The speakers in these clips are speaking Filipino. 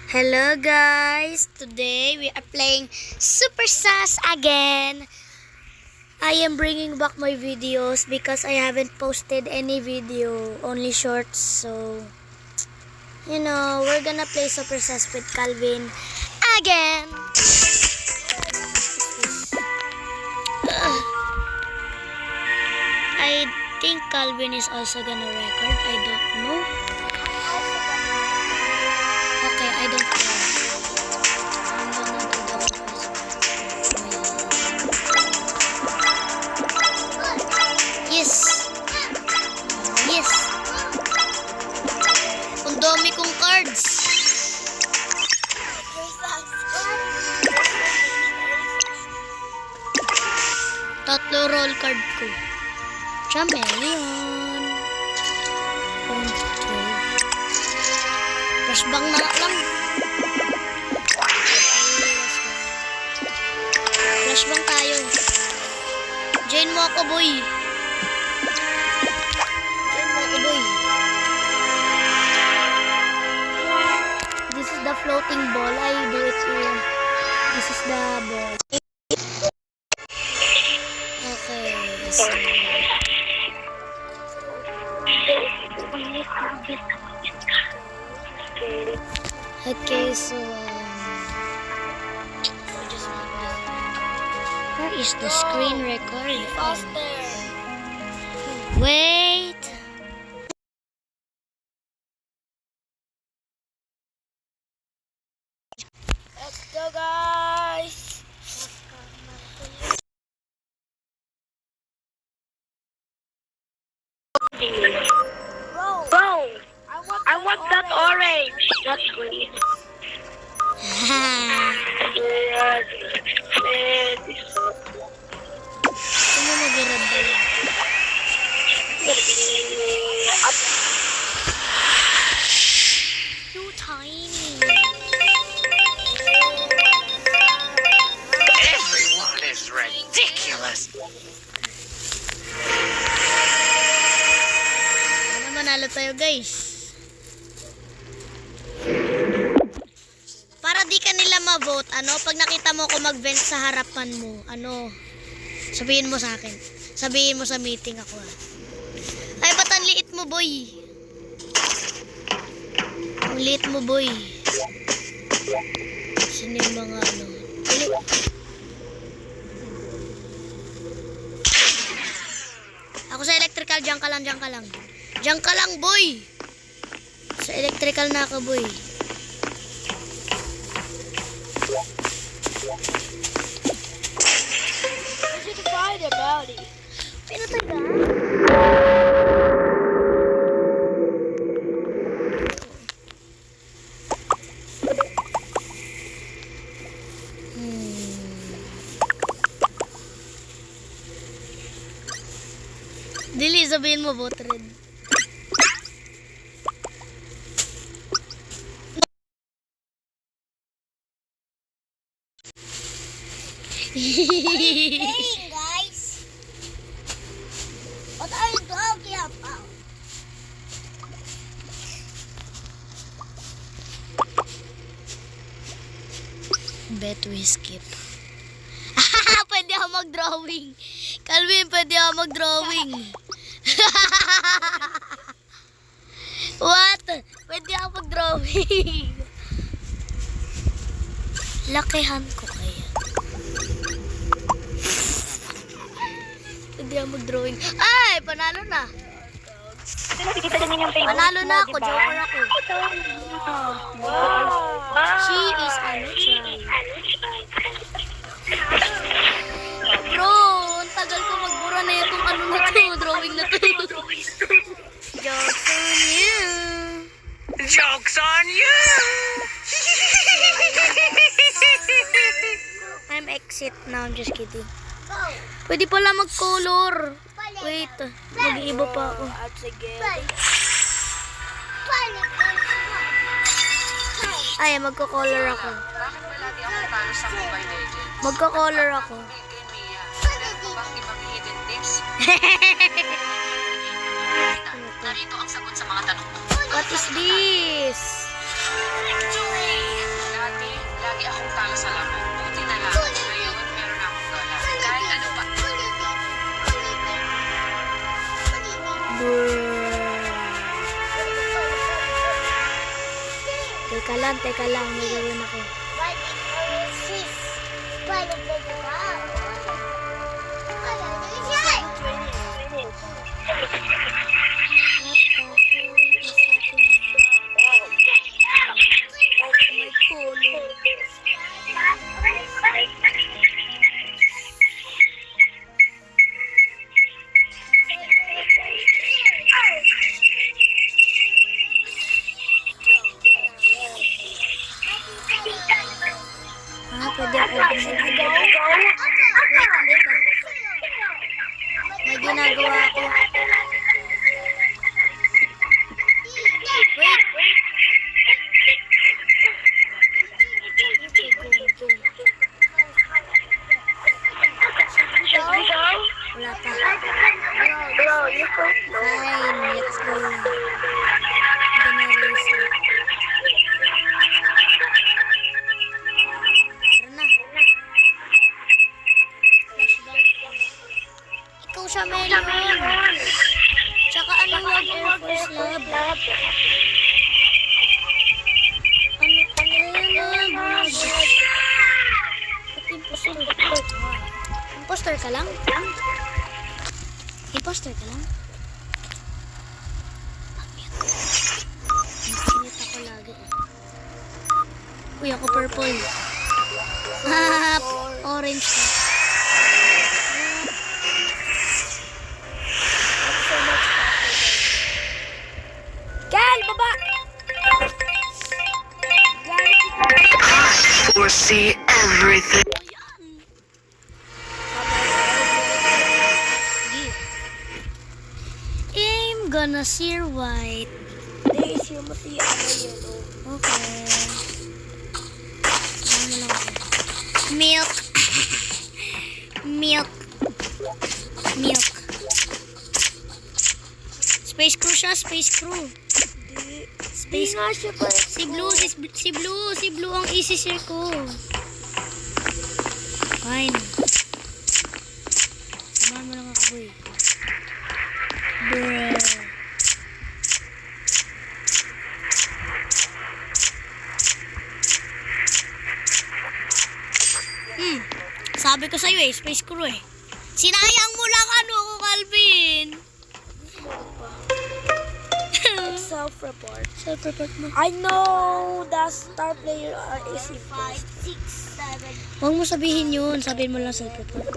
Hello guys! Today we are playing Super Sass again. I am bringing back my videos because I haven't posted any video, only shorts. So, we're gonna play Super Sass with Calvin again. I think Calvin is also gonna record. I don't know. Okay, I don't care. I'm gonna do the first. Yes! Yes! Ang dami kong cards! Tatlo roll card ko. Chameleon. Flashbang na lang. Flashbang tayo. Join mo ako, boy. Join mo ako, boy. This is the floating ball. I do it here. This is the ball. Okay. Okay, so where is the screen record? Wait. Let's go, guys. Bro, I want that orange, not green. Ano mag-irad ba yan? Too tiny. Everyone is ridiculous. Ano, manalo tayo, guys. Para di ka nila ma-vote, pag nakita mo ko mag-vent sa harapan mo, sabihin mo sa akin. Sabihin mo sa meeting ako. Ay, ba't ang liit mo, boy? Ang liit mo, boy. Sino yung mga Ako sa electrical, diyan ka lang. Diyan ka lang, boy. Sa electrical na ako, boy. Pinatay ka? Dili, sabihin mo, vote red. Hey guys, what are you talking about? Bet we skip. Pwede ako mag-drawing. Calvin, pwede ako mag-drawing. What? Pwede ako mag-drawing. Lakihan ko kaya. Pwede ako mag-drawing. Ay, panalo na. Panalo na ako. Joker ako. She is Bro, ang tagal ko magbura na itong drawing na to. Jokes on you. Joke's on you! I'm exit now. I'm just kidding. Pwede pala mag-color. Wait, mag-iiba pa ako. Ay, magko-color ako. Magko-color ako. Narito ang sagot sa mga tanong. What is this? Teka lang. May gawin ako. But sis, but the wow. Pwede ako gumawa. Wait, hindi pa. May ginagawa ako. Wait. Wala pa. Bro, you go. Fine, let's go. Gonna race it. Tara na. Flashbang ako. Ikaw siya, Melion. Tsaka ano yung Air Force Lab? Imposter ka lang? Imposter ka lang? Nakinit ako lagi. Uy, ako purple. Orange ka. Gal, baba! Foresee everything. I'm gonna sear white. This yung mati ano yellow. Okay. Ano lang ako. Milk. Milk. Milk. Space crew siya, space crew. Space nga siya pa. Si Blue ang isi-sear ko. Fine. Samahan mo lang ako, boy. Bruh. Sabi ko sa'yo space crew eh. Sinayang mo lang ano ko, Calvin. Self-report. Self-report mo. I know the star player is 5, 6, 7. Huwag mo sabihin yun. Sabihin mo lang self-report.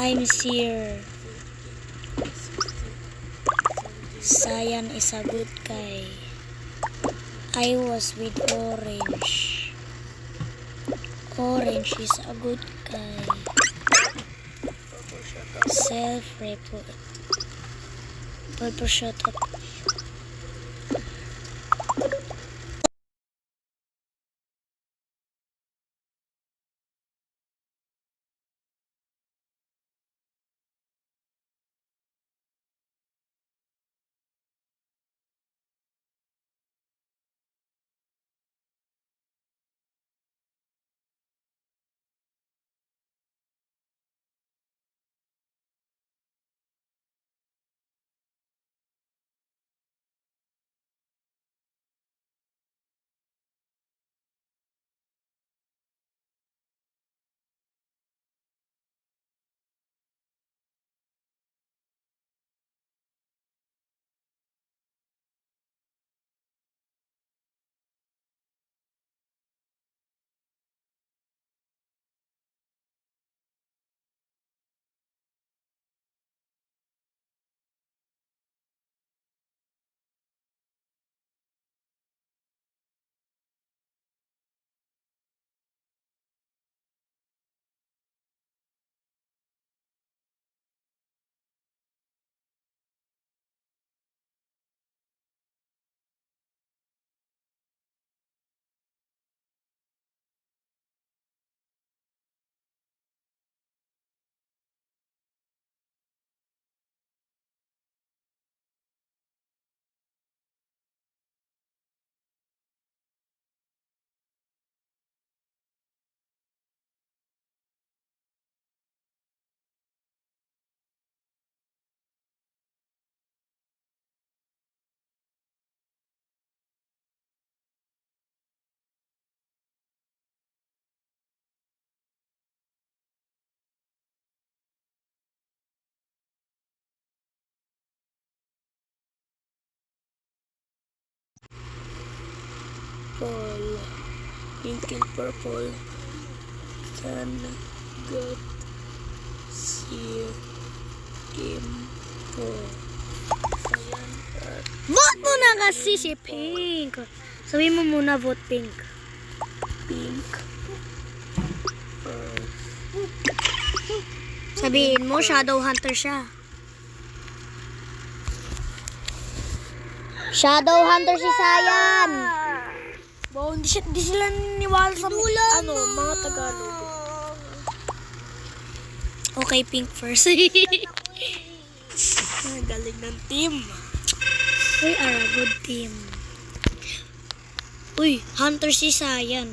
I'm Seer. Cyan is a good guy. I was with Orange. Orange is a good guy. Self-report. Purple shut up. Pink and purple. Sun, God, see, info. Ayan. Vote mo na kasi si Pink. Sabihin mo muna vote Pink. Pink. Sabihin mo, Shadow Hunter siya. Shadow Hunter si Sayan. Wow, di sila niniwala sa mga Tagalog. Okay, Pink first. Galing ng team. Uy, ara, good team. Uy, Hunter si Sayan.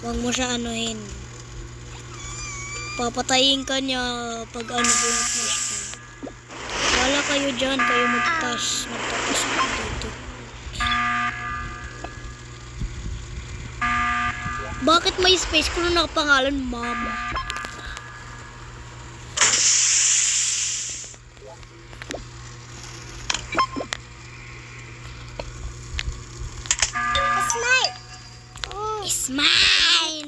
Huwag mo siya anuhin. Papatayin ka niya pag ano bunot mo siya. Wala kayo dyan, kayo magtas. Magtatas ako dito. Bakit may space kung nakapangalan Mama? It's mine!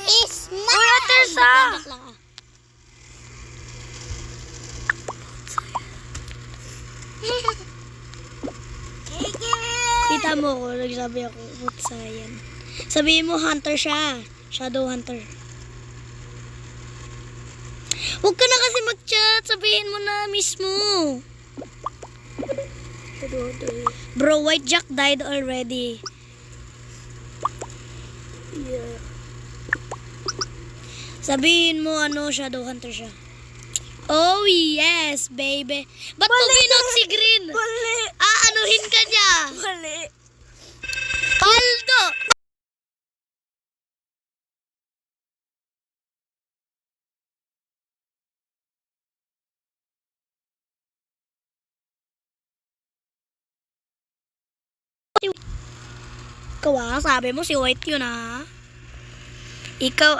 It's mine! Uy, Atersa! Bakit lang ah? Kita mo ko, nagsabi ako, Sayan. Sabihin mo, Hunter siya. Shadow Hunter. Huwag ka na kasi mag-chat. Sabihin mo na mismo. Bro, White Jack died already. Yeah. Sabihin mo, Shadow Hunter siya. Oh, yes, baby. Ba't mo binot si Green? Mali! Aanuhin ka niya. Mali! Paldo! Ikaw sabi mo si White yun Ikaw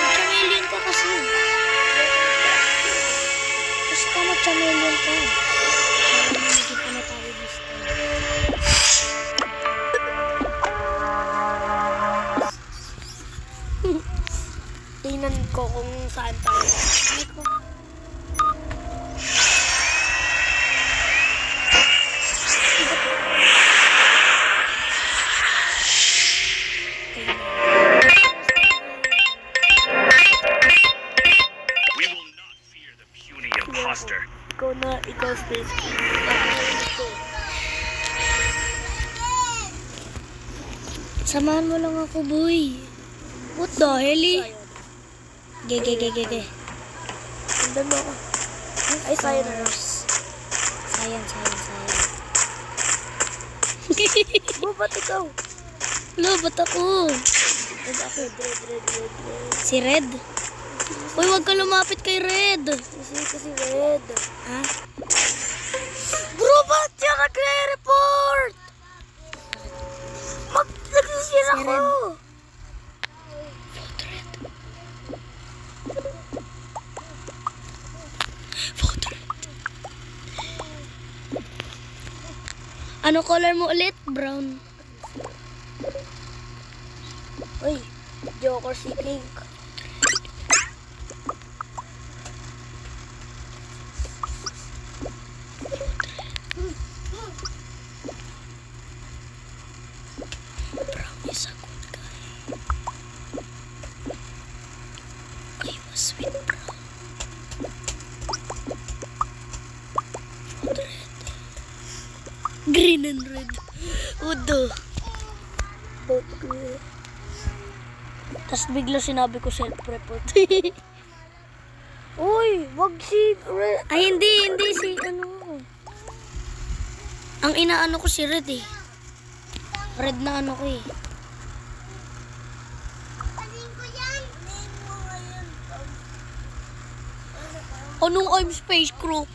Chameleon ka kasi. Basta mag-chameleon ka. Para magiging ano tayo this time. Tingnan ko kung saan tayo. We will not fear the puny imposter. Ikaw space. Samahan mo lang ako, boy. What the hell? Ge. Andan mo ako. Ay, Cyrus. Sayan. Ba't ikaw? Lo, ba't ako? Red ako. Red. Si Red? Uy, wag ka lumapit kay Red. Kasi red. Ha? Bro, ba't siya nagre-report? Nagsisir Si ako. Red. Vote Red. Ano color mo ulit? Brown. Uy, Joker si Pink. Brown is a good guy. I was with Brown. Vote Red. Green and red. Udo. Vote ko. Tapos bigla sinabi ko self-report. Uy, wag si red. Ay, hindi si Ang inaano ko si Red Red na ano ko Anong I'm Space Crew?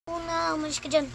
Una, umalis ka dyan.